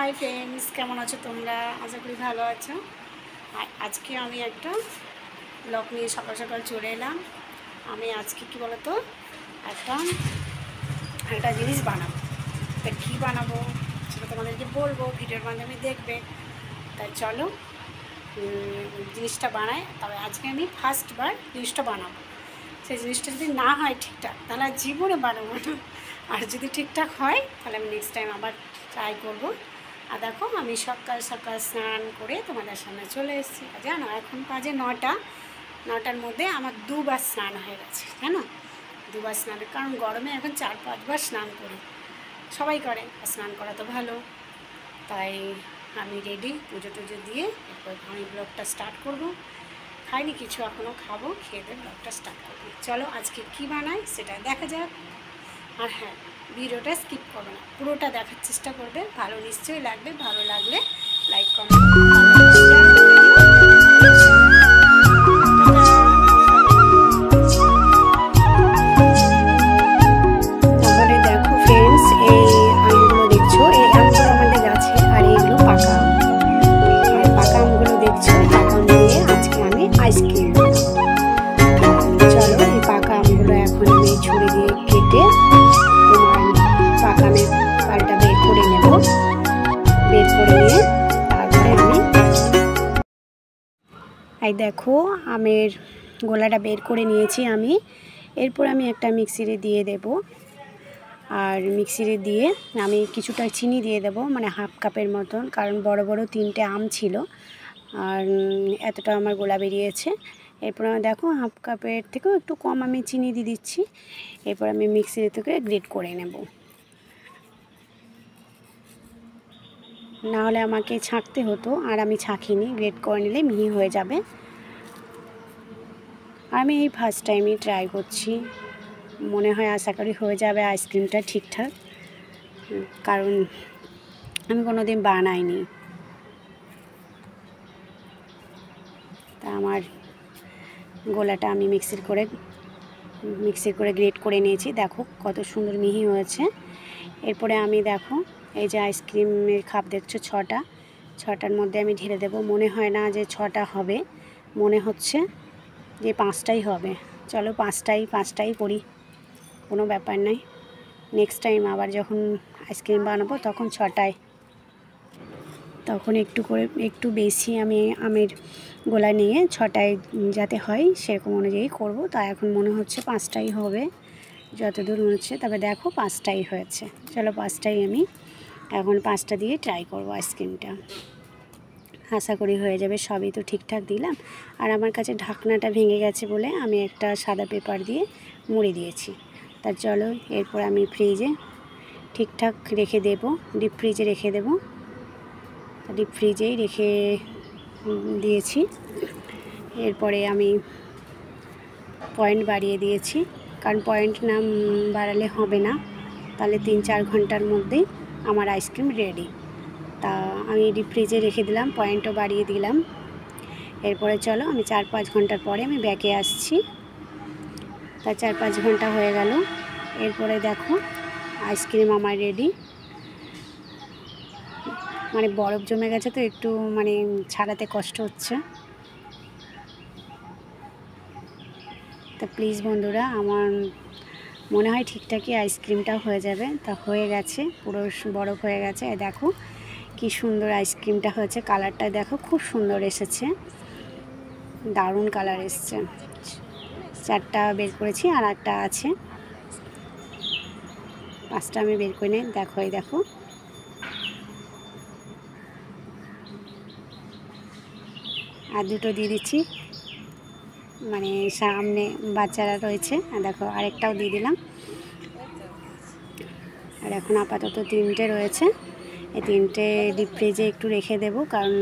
Hi friends, কেমন আছো তোমরা? আশা করি ভালো আছো। আজকে আমি একটা ব্লগ নিয়ে সকাল সকাল চলে এলাম। আমি আজকে কি বলতো একটা জিনিস বানাবো। তা কী বানাবো সেটা তোমাদেরকে বলবো, ভিডিওর মাধ্যমে দেখবে। তাই চলো জিনিসটা বানাই। তবে আজকে আমি ফার্স্টবার জিনিসটা বানাবো। সেই জিনিসটা যদি না হয় ঠিকঠাক তাহলে আর জীবনে বানাবো না, আর যদি ঠিকঠাক হয় তাহলে আমি নেক্সট টাইম আবার ট্রাই করবো। আর দেখো আমি সকাল সকাল স্নান করে তোমাদের সামনে চলে এসেছি। জানো এখন বাজে 9টার মধ্যে আমার দুবার স্নান হয়ে গেছে। জানো দুবার স্নান, কারণ গরমে এখন 4-5 বার স্নান করি, সবাই করে, আর স্নান করা তো ভালো। তাই আমি রেডি, পুজো টুজো দিয়ে এরপর আমি ব্লগটা স্টার্ট করবো। খাইনি কিছু, এখনও খাবো, খেয়ে দিয়ে ব্লগটা স্টার্ট করবো। চলো আজকে কী বানাই সেটা দেখা যাক। আর হ্যাঁ, ভিডিওটা স্কিপ করবে না, পুরোটা দেখার চেষ্টা করবে। ভালো নিশ্চয়ই লাগবে, ভালো লাগলে লাইক কমেন্ট তাহলে দেখো ফ্রেন্ডস, এই আমগুলো দেখছো, এই আমগুলো আমাদের গাছে, আর এইগুলো পাকা আম। আর পাকা আমগুলো দেখছো, পাকা আম দিয়ে আজকে আমি আইসক্রিম। চলো এই পাকা আমগুলো এখন আমি ছুরি দিয়ে কেটে তোমার পাকা আমের পালটা বের করে নেব। বের করে নিয়ে তারপরে আমি এই দেখো আমের গোলাটা বের করে নিয়েছি আমি। এরপর আমি একটা মিক্সিতে দিয়ে দেব, আর মিক্সিতে দিয়ে আমি কিছুটা চিনি দিয়ে দেব, মানে হাফ কাপের মতন, কারণ বড় বড় 3টে আম ছিল আর এতটা আমার গোলা বেরিয়েছে। এরপর আমি দেখো হাফ কাপের থেকেও একটু কম আমি চিনি দিয়ে দিচ্ছি। এরপর আমি মিক্সিতে থেকে গ্রেট করে নেব, না হলে আমাকে ছাঁকতে হতো, আর আমি ছাঁকিনি, গ্রেট করে নিলে মিহি হয়ে যাবে। আমি এই ফার্স্ট টাইমই ট্রাই করছি, মনে হয় আশা করি হয়ে যাবে আইসক্রিমটা ঠিকঠাক, কারণ আমি কোনো দিন বানাইনি। তা আমার গোলাটা আমি মিক্সি করে গ্রেট করে নিয়েছি। দেখো কত সুন্দর মিহি হয়েছে। এরপরে আমি দেখো এই যে আইসক্রিমের কাপ দেখছো 6টার মধ্যে আমি ঢেলে দেব। মনে হয় না যে 6টা হবে, মনে হচ্ছে যে 5টাই হবে। চলো 5টাই করি, কোনো ব্যাপার নাই। নেক্সট টাইম আবার যখন আইসক্রিম বানাবো তখন 6টায়, তখন একটু বেশি আমি আমের গোলা নিয়ে 6টায় যাতে হয় সেরকম অনুযায়ী করব। তাই এখন মনে হচ্ছে 5টাই হবে, যতদূর মনে হচ্ছে। তবে দেখো 5টাই হয়েছে। চলো 5টাই আমি এখন 5টা দিয়ে ট্রাই করব আইসক্রিমটা। আশা করি হয়ে যাবে, সবই তো ঠিকঠাক দিলাম। আর আমার কাছে ঢাকনাটা ভেঙে গেছে বলে আমি একটা সাদা পেপার দিয়ে মুড়ে দিয়েছি। তা চলো এরপর আমি ফ্রিজে ঠিকঠাক রেখে দেব, ডিপ ফ্রিজে রেখে দেব। ডিপ ফ্রিজেই রেখে দিয়েছি। এরপরে আমি পয়েন্ট বাড়িয়ে দিয়েছি, কারণ পয়েন্ট না বাড়ালে হবে না, তাহলে 3-4 ঘন্টার মধ্যেই আমার আইসক্রিম রেডি। তা আমি ডিপ ফ্রিজে রেখে দিলাম, পয়েন্টও বাড়িয়ে দিলাম। এরপরে চলো আমি 4-5 ঘন্টার পরে আমি ব্যাকে আসছি। তা 4-5 ঘন্টা হয়ে গেল। এরপরে দেখো আইসক্রিম আমার রেডি। মানে বরফ জমে গেছে তো একটু মানে ছাড়াতে কষ্ট হচ্ছে। তা প্লিজ বন্ধুরা, আমার মনে হয় ঠিকঠাকই আইসক্রিমটা হয়ে যাবে। তা হয়ে গেছে, পুরো বরফ হয়ে গেছে। দেখো কি সুন্দর আইসক্রিমটা হয়েছে, কালারটা দেখো খুব সুন্দর এসেছে, দারুণ কালার এসছে। 4টা বের করেছি, আর একটা আছে, 5টা আমি বের করে নিই। দেখো এই দেখো আর 2টো দিয়ে দিচ্ছি, মানে সামনে বাচ্চারা রয়েছে। দেখো আরেকটাও দিয়ে দিলাম। আর এখন আপাতত 3টে রয়েছে। এই 3টে ডিপ ফ্রিজে একটু রেখে দেব, কারণ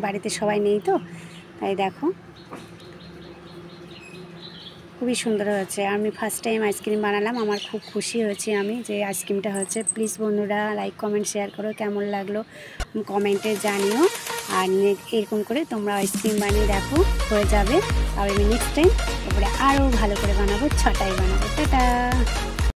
বাড়িতে সবাই নেই তো। তাই দেখো খুবই সুন্দর হয়েছে। আমি ফার্স্ট টাইম আইসক্রিম বানালাম, আমার খুব খুশি হয়েছি আমি যে আইসক্রিমটা হয়েছে। প্লিজ বন্ধুরা লাইক কমেন্ট শেয়ার করো, কেমন লাগলো কমেন্টে জানিও। আর এরকম করে তোমরা আইসক্রিম বানিয়ে দেখো, হয়ে যাবে। আর আমি নেক্সট টাইম এরপরে আরও ভালো করে বানাবো, 6টায় বানাবো। টাটা।